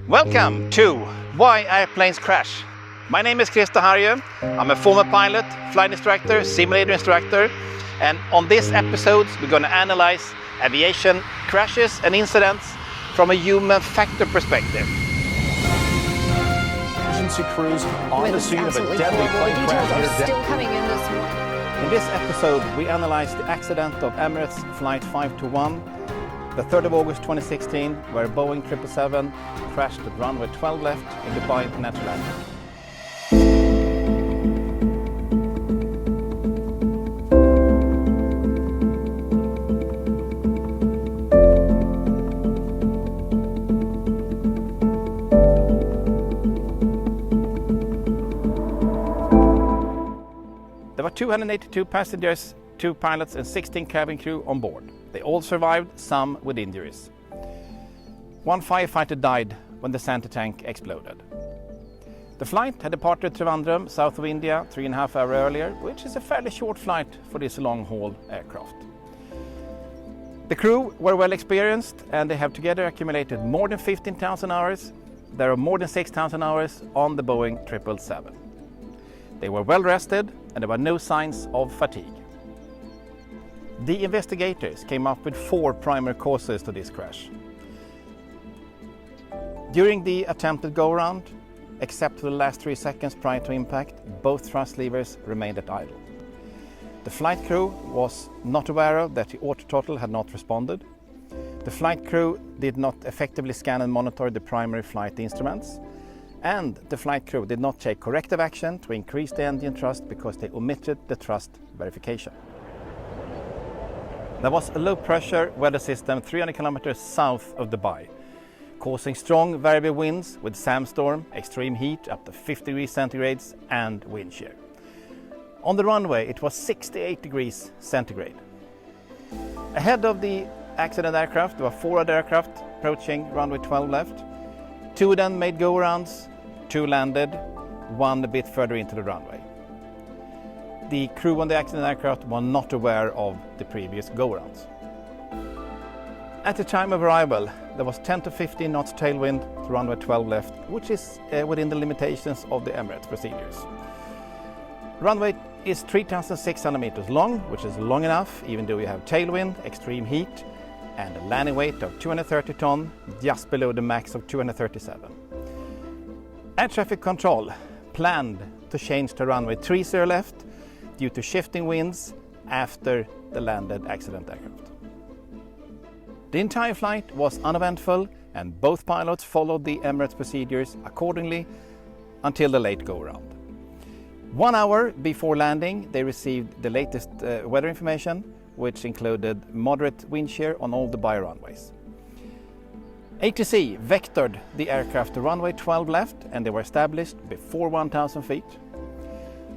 Welcome to Why Airplanes Crash. My name is Christer Harje. I'm a former pilot, flight instructor, simulator instructor, and on this episode we're going to analyze aviation crashes and incidents from a human factor perspective. Emergency crews on the scene of a deadly plane crash. Still coming in this morning. In this episode we analyze the accident of Emirates Flight 521, the 3rd of August 2016, where Boeing 777 crashed at runway 12 left in Dubai International Airport. There were 282 passengers, 2 pilots and 16 cabin crew on board. They all survived, some with injuries. One firefighter died when the center tank exploded. The flight had departed Trivandrum, south of India, 3.5 hours earlier, which is a fairly short flight for this long-haul aircraft. The crew were well experienced and they have together accumulated more than 15,000 hours. There are more than 6,000 hours on the Boeing 777. They were well rested and there were no signs of fatigue. The investigators came up with 4 primary causes to this crash. During the attempted go-around, except for the last 3 seconds prior to impact, both thrust levers remained at idle. The flight crew was not aware of that the auto throttle had not responded. The flight crew did not effectively scan and monitor the primary flight instruments. And the flight crew did not take corrective action to increase the engine thrust because they omitted the thrust verification. There was a low-pressure weather system 300 kilometers south of Dubai, causing strong variable winds with sandstorm, extreme heat up to 50 degrees centigrade and wind shear. On the runway it was 68 degrees centigrade. Ahead of the accident aircraft there were 4 other aircraft approaching runway 12 left. 2 of them made go-arounds, 2 landed, 1 a bit further into the runway. The crew on the accident aircraft were not aware of the previous go-arounds. At the time of arrival, there was 10 to 15 knots tailwind to runway 12 left, which is within the limitations of the Emirates procedures. Runway is 3,600 meters long, which is long enough even though you have tailwind, extreme heat, and a landing weight of 230 tons, just below the max of 237. Air traffic control planned to change to runway 30 left due to shifting winds after the landed accident aircraft. The entire flight was uneventful and both pilots followed the Emirates procedures accordingly until the late go-around. 1 hour before landing, they received the latest weather information, which included moderate wind shear on all Dubai runways. ATC vectored the aircraft to runway 12 left and they were established before 1,000 feet.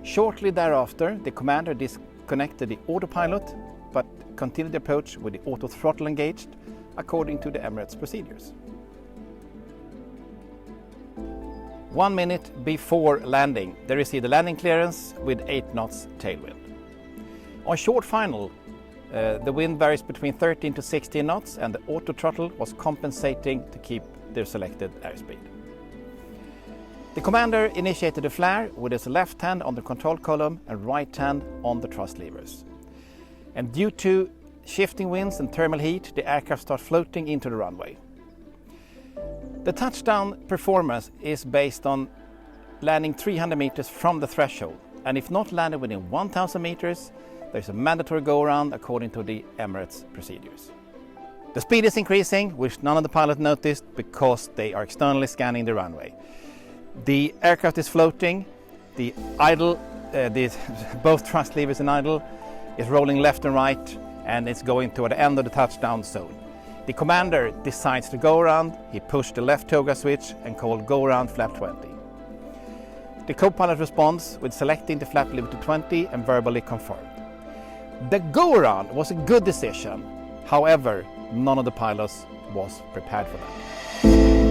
Shortly thereafter, the commander disconnected the autopilot but continued the approach with the auto throttle engaged according to the Emirates procedures. 1 minute before landing, they received a landing clearance with 8 knots tailwind. On short final, the wind varies between 13 to 16 knots and the auto throttle was compensating to keep their selected airspeed. The commander initiated a flare with his left hand on the control column and right hand on the thrust levers. And due to shifting winds and thermal heat, the aircraft started floating into the runway. The touchdown performance is based on landing 300 meters from the threshold, and if not landed within 1,000 meters, there's a mandatory go-around according to the Emirates procedures. The speed is increasing, which none of the pilots noticed because they are externally scanning the runway. The aircraft is floating, the idle, both thrust levers in idle is rolling left and right, and it's going toward the end of the touchdown zone. The commander decides to go around, he pushed the left Toga switch and called go around flap 20. The co-pilot responds with selecting the flap lever to 20 and verbally confirmed. The go-around was a good decision, however, none of the pilots was prepared for that.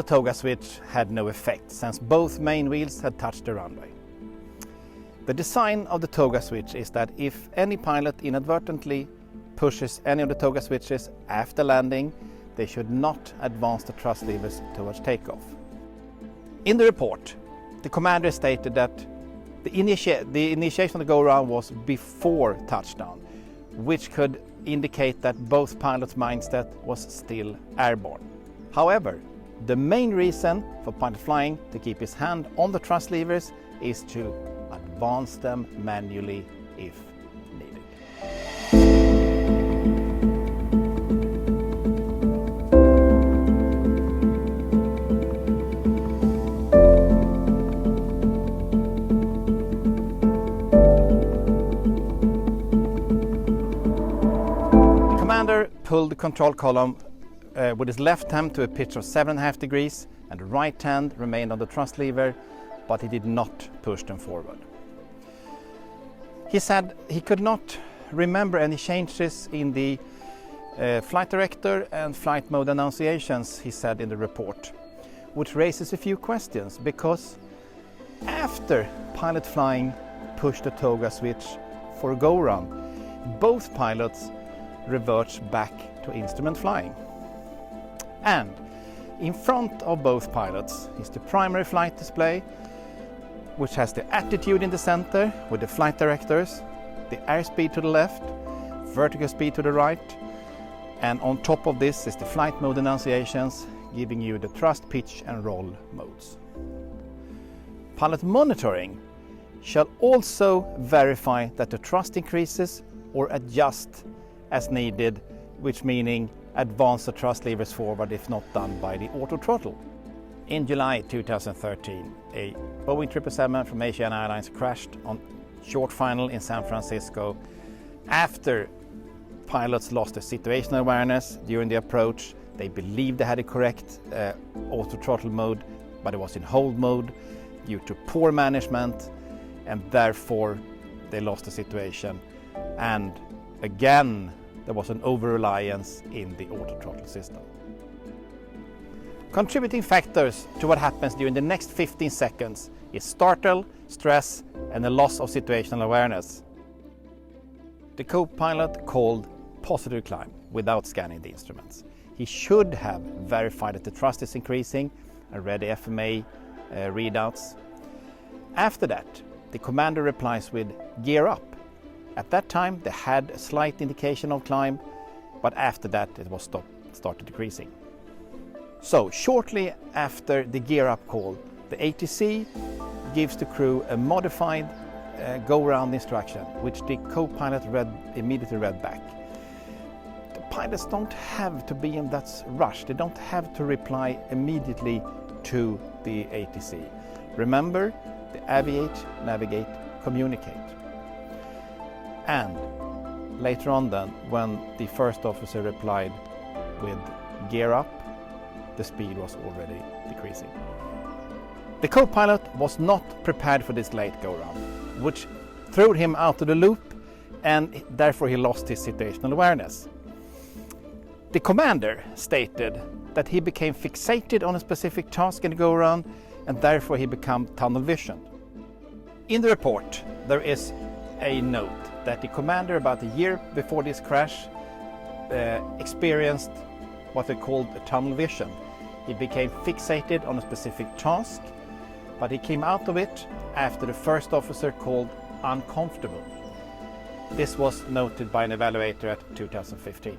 the Toga switch had no effect since both main wheels had touched the runway. The design of the Toga switch is that if any pilot inadvertently pushes any of the Toga switches after landing, they should not advance the thrust levers towards takeoff. In the report, the commander stated that the initiation of the go-around was before touchdown, which could indicate that both pilots' mindset was still airborne. However, the main reason for pilot flying to keep his hand on the thrust levers is to advance them manually if needed. Commander pulled the control column with his left hand to a pitch of 7.5 degrees and the right hand remained on the thrust lever, but he did not push them forward. He said he could not remember any changes in the flight director and flight mode annunciations, he said in the report, which raises a few questions because after pilot flying pushed the Toga switch for a go-round, both pilots reverts back to instrument flying. And in front of both pilots is the primary flight display, which has the attitude in the center with the flight directors, the airspeed to the left, vertical speed to the right, and on top of this is the flight mode annunciations giving you the thrust, pitch and roll modes. Pilot monitoring shall also verify that the thrust increases or adjust as needed, which meaning advance the thrust levers forward if not done by the auto throttle. In July 2013, a Boeing 777 from Asiana Airlines crashed on short final in San Francisco after pilots lost their situational awareness during the approach. They believed they had a correct auto throttle mode, but it was in hold mode due to poor management, and therefore they lost the situation. And again, there was an over-reliance in the auto throttle system. Contributing factors to what happens during the next 15 seconds is startle, stress, and a loss of situational awareness. The co-pilot called positive climb without scanning the instruments. He should have verified that the thrust is increasing and read the FMA readouts. After that, the commander replies with gear up. At that time, they had a slight indication of climb, but after that it was started decreasing. So shortly after the gear up call, the ATC gives the crew a modified go-round instruction, which the co-pilot immediately read back. The pilots don't have to be in that rush. They don't have to reply immediately to the ATC. Remember, the aviate, navigate, communicate. And later on then, when the first officer replied with gear up, the speed was already decreasing. The co-pilot was not prepared for this late go-round, which threw him out of the loop, and therefore he lost his situational awareness. The commander stated that he became fixated on a specific task in the go-around, and therefore he became tunnel visioned. In the report, there is a note that the commander about a year before this crash experienced what they called a tunnel vision. He became fixated on a specific task, but he came out of it after the first officer called uncomfortable. This was noted by an evaluator at 2015.